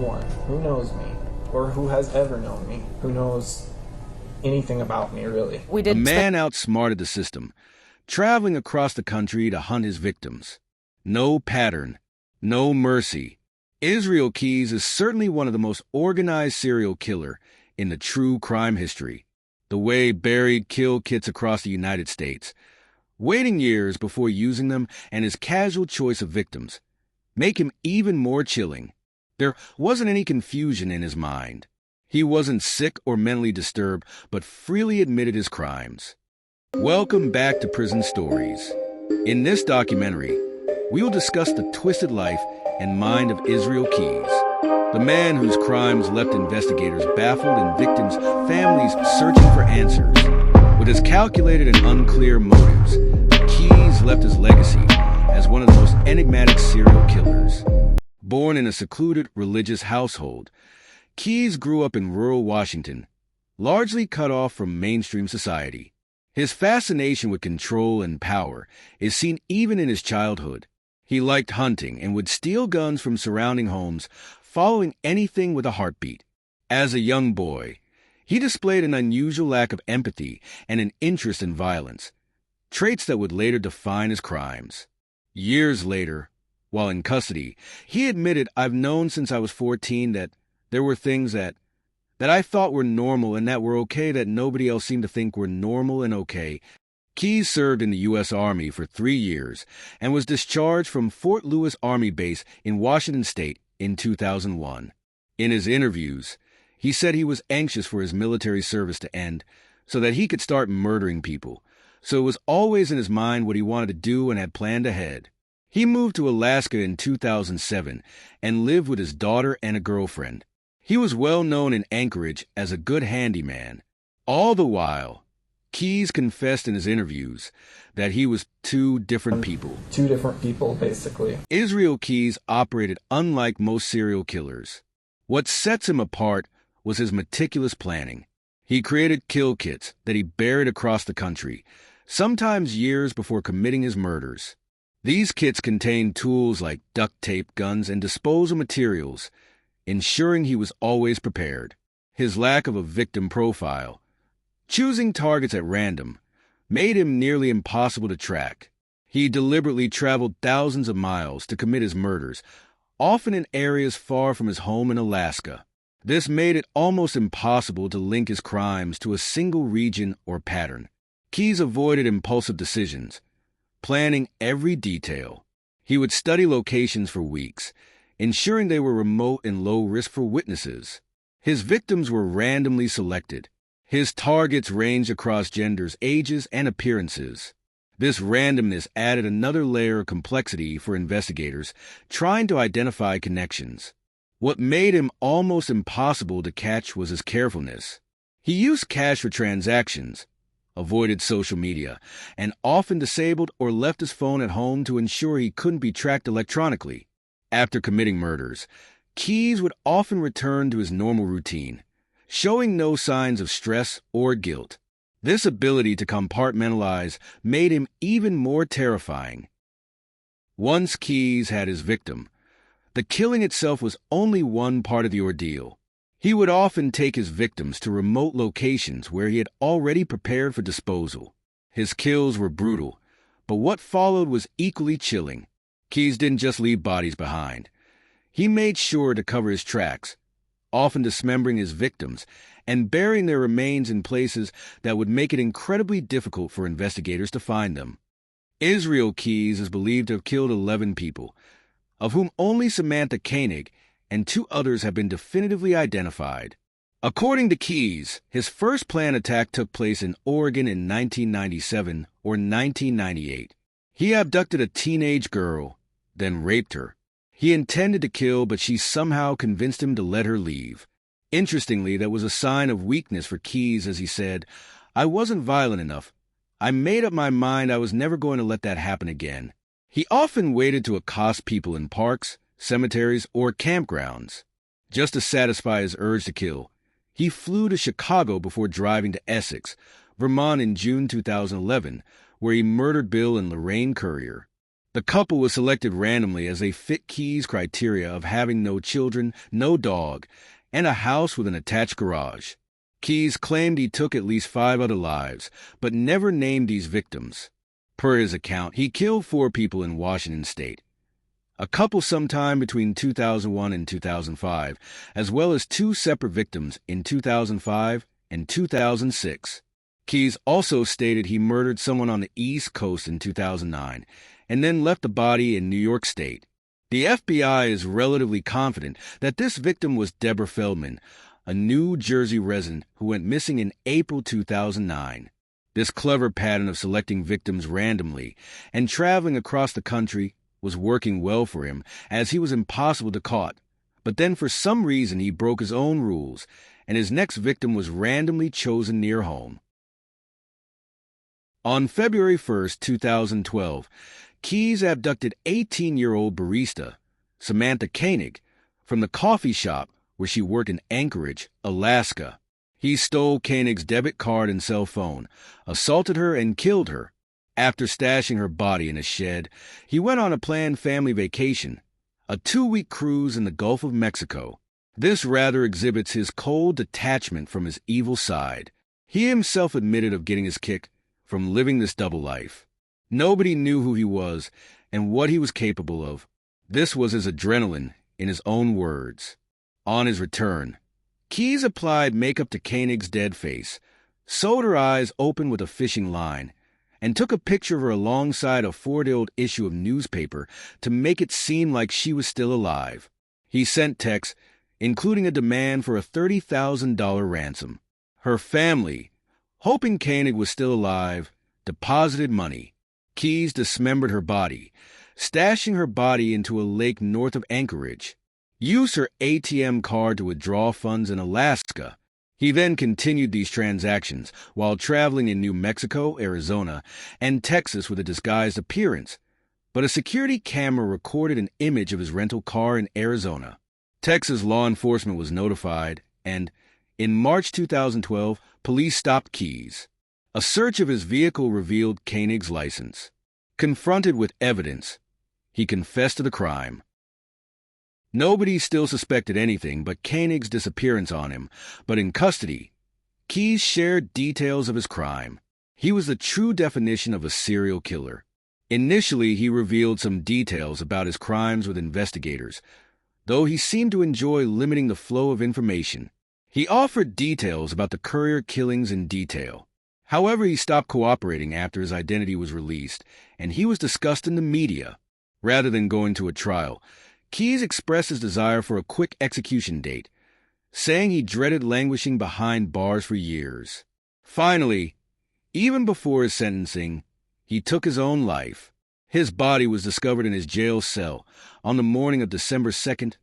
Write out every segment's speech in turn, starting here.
anyone who knows me or who has ever known me, who knows anything about me, really. A man outsmarted the system, traveling across the country to hunt his victims. No pattern, no mercy. Israel Keyes is certainly one of the most organized serial killer in the true crime history. The way buried kill kits across the United States, waiting years before using them, and his casual choice of victims make him even more chilling. There wasn't any confusion in his mind. He wasn't sick or mentally disturbed, but freely admitted his crimes. Welcome back to Prison Stories. In this documentary, we will discuss the twisted life and mind of Israel Keyes, the man whose crimes left investigators baffled and victims' families searching for answers. With his calculated and unclear motives, Keyes left his legacy as one of the most enigmatic serial killers. Born in a secluded religious household, Keyes grew up in rural Washington, largely cut off from mainstream society. His fascination with control and power is seen even in his childhood. He liked hunting and would steal guns from surrounding homes, following anything with a heartbeat. As a young boy, he displayed an unusual lack of empathy and an interest in violence, traits that would later define his crimes. Years later, while in custody, he admitted, "I've known since I was 14 that there were things that I thought were normal and that were okay that nobody else seemed to think were normal and okay." Keyes served in the U.S. Army for 3 years and was discharged from Fort Lewis Army Base in Washington State in 2001. In his interviews, he said he was anxious for his military service to end so that he could start murdering people. So it was always in his mind what he wanted to do and had planned ahead. He moved to Alaska in 2007 and lived with his daughter and a girlfriend. He was well known in Anchorage as a good handyman. All the while, Keyes confessed in his interviews that he was two different people. Two different people, basically. Israel Keyes operated unlike most serial killers. What sets him apart was his meticulous planning. He created kill kits that he buried across the country, sometimes years before committing his murders. These kits contained tools like duct tape, guns, and disposal materials, ensuring he was always prepared. His lack of a victim profile, choosing targets at random, made him nearly impossible to track. He deliberately traveled thousands of miles to commit his murders, often in areas far from his home in Alaska. This made it almost impossible to link his crimes to a single region or pattern. Keyes avoided impulsive decisions, planning every detail. He would study locations for weeks, ensuring they were remote and low risk for witnesses. His victims were randomly selected. His targets ranged across genders, ages, and appearances. This randomness added another layer of complexity for investigators trying to identify connections. What made him almost impossible to catch was his carefulness. He used cash for transactions, avoided social media, and often disabled or left his phone at home to ensure he couldn't be tracked electronically. After committing murders, Keyes would often return to his normal routine, showing no signs of stress or guilt. This ability to compartmentalize made him even more terrifying. Once Keyes had his victim, the killing itself was only one part of the ordeal. He would often take his victims to remote locations where he had already prepared for disposal. His kills were brutal, but what followed was equally chilling. Keyes didn't just leave bodies behind. He made sure to cover his tracks, often dismembering his victims and burying their remains in places that would make it incredibly difficult for investigators to find them. Israel Keyes is believed to have killed 11 people, of whom only Samantha Koenig and 2 others have been definitively identified. According to Keyes, his first planned attack took place in Oregon in 1997 or 1998. He abducted a teenage girl, then raped her. He intended to kill, but she somehow convinced him to let her leave. Interestingly, that was a sign of weakness for Keyes, as he said, "I wasn't violent enough. I made up my mind I was never going to let that happen again." He often waited to accost people in parks, cemeteries, or campgrounds. Just to satisfy his urge to kill, he flew to Chicago before driving to Essex, Vermont in June 2011, where he murdered Bill and Lorraine Currier. The couple was selected randomly as they fit Keyes' criteria of having no children, no dog, and a house with an attached garage. Keyes claimed he took at least 5 other lives, but never named these victims. Per his account, he killed 4 people in Washington state, a couple sometime between 2001 and 2005, as well as 2 separate victims in 2005 and 2006. Keyes also stated he murdered someone on the East Coast in 2009 and then left the body in New York State. The FBI is relatively confident that this victim was Deborah Feldman, a New Jersey resident who went missing in April 2009. This clever pattern of selecting victims randomly and traveling across the country was working well for him, as he was impossible to caught. But then for some reason he broke his own rules, and his next victim was randomly chosen near home. On February 1, 2012, Keyes abducted 18-year-old barista Samantha Koenig from the coffee shop where she worked in Anchorage, Alaska. He stole Koenig's debit card and cell phone, assaulted her, and killed her. After stashing her body in a shed, he went on a planned family vacation, a 2-week cruise in the Gulf of Mexico. This rather exhibits his cold detachment from his evil side. He himself admitted of getting his kick from living this double life. Nobody knew who he was and what he was capable of. This was his adrenaline, in his own words. On his return, Keyes applied makeup to Koenig's dead face, sewed her eyes open with a fishing line, and took a picture of her alongside a 4-day-old issue of newspaper to make it seem like she was still alive. He sent texts, including a demand for a $30,000 ransom. Her family, hoping Koenig was still alive, deposited money. Keyes dismembered her body, stashing her body into a lake north of Anchorage. Used her ATM card to withdraw funds in Alaska. He then continued these transactions while traveling in New Mexico, Arizona, and Texas with a disguised appearance, but a security camera recorded an image of his rental car in Arizona. Texas law enforcement was notified, and in March 2012, police stopped Keyes. A search of his vehicle revealed Koenig's license. Confronted with evidence, he confessed to the crime. Nobody still suspected anything but Koenig's disappearance on him, but in custody, Keyes shared details of his crime. He was the true definition of a serial killer. Initially, he revealed some details about his crimes with investigators, though he seemed to enjoy limiting the flow of information. He offered details about the courier killings in detail. However, he stopped cooperating after his identity was released, and he was discussed in the media. Rather than going to a trial, Keyes expressed his desire for a quick execution date, saying he dreaded languishing behind bars for years. Finally, even before his sentencing, he took his own life. His body was discovered in his jail cell on the morning of December 2nd,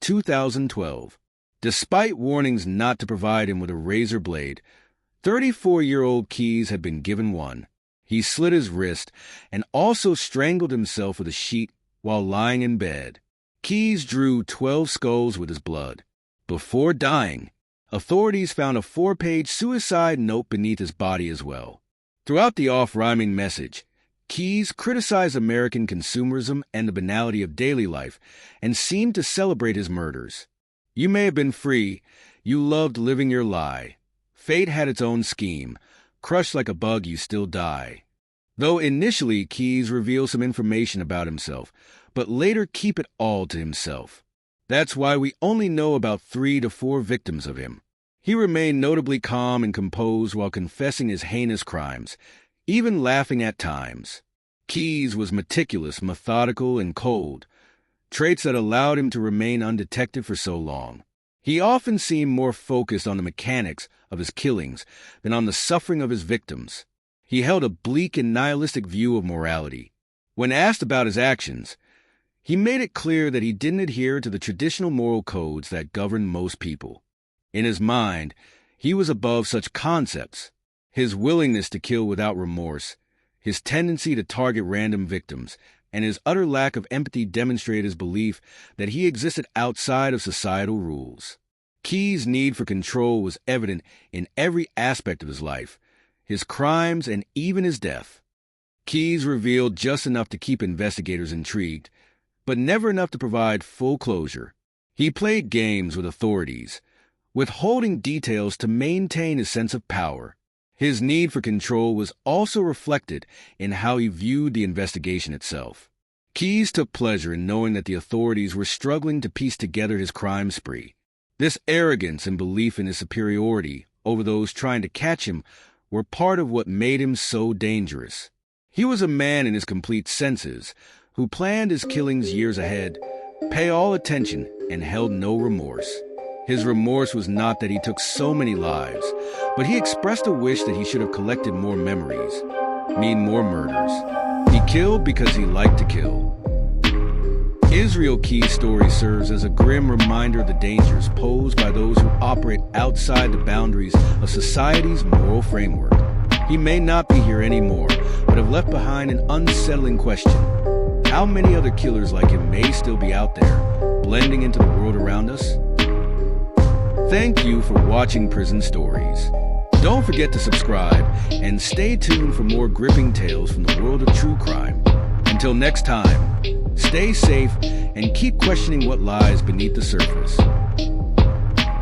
2012. Despite warnings not to provide him with a razor blade, 34-year-old Keyes had been given one. He slit his wrist and also strangled himself with a sheet while lying in bed. Keyes drew 12 skulls with his blood. Before dying, authorities found a 4-page suicide note beneath his body as well. Throughout the off-rhyming message, Keyes criticized American consumerism and the banality of daily life and seemed to celebrate his murders. You may have been free, you loved living your lie. Fate had its own scheme. Crushed like a bug, you still die. Though initially Keyes revealed some information about himself, but later keep it all to himself. That's why we only know about 3 to 4 victims of him. He remained notably calm and composed while confessing his heinous crimes, even laughing at times. Keyes was meticulous, methodical, and cold, traits that allowed him to remain undetected for so long. He often seemed more focused on the mechanics of his killings than on the suffering of his victims. He held a bleak and nihilistic view of morality. When asked about his actions, he made it clear that he didn't adhere to the traditional moral codes that govern most people. In his mind, he was above such concepts. His willingness to kill without remorse, his tendency to target random victims, and his utter lack of empathy demonstrate his belief that he existed outside of societal rules. Keyes' need for control was evident in every aspect of his life, his crimes, and even his death. Keyes revealed just enough to keep investigators intrigued, but never enough to provide full closure. He played games with authorities, withholding details to maintain his sense of power. His need for control was also reflected in how he viewed the investigation itself. Keyes took pleasure in knowing that the authorities were struggling to piece together his crime spree. This arrogance and belief in his superiority over those trying to catch him were part of what made him so dangerous. He was a man in his complete senses, who planned his killings years ahead, paid all attention, and held no remorse. His remorse was not that he took so many lives, but he expressed a wish that he should have collected more memories, more murders. He killed because he liked to kill. Israel Keyes' story serves as a grim reminder of the dangers posed by those who operate outside the boundaries of society's moral framework. He may not be here anymore, but have left behind an unsettling question. How many other killers like him may still be out there, blending into the world around us? Thank you for watching Prison Stories. Don't forget to subscribe and stay tuned for more gripping tales from the world of true crime. Until next time, stay safe and keep questioning what lies beneath the surface.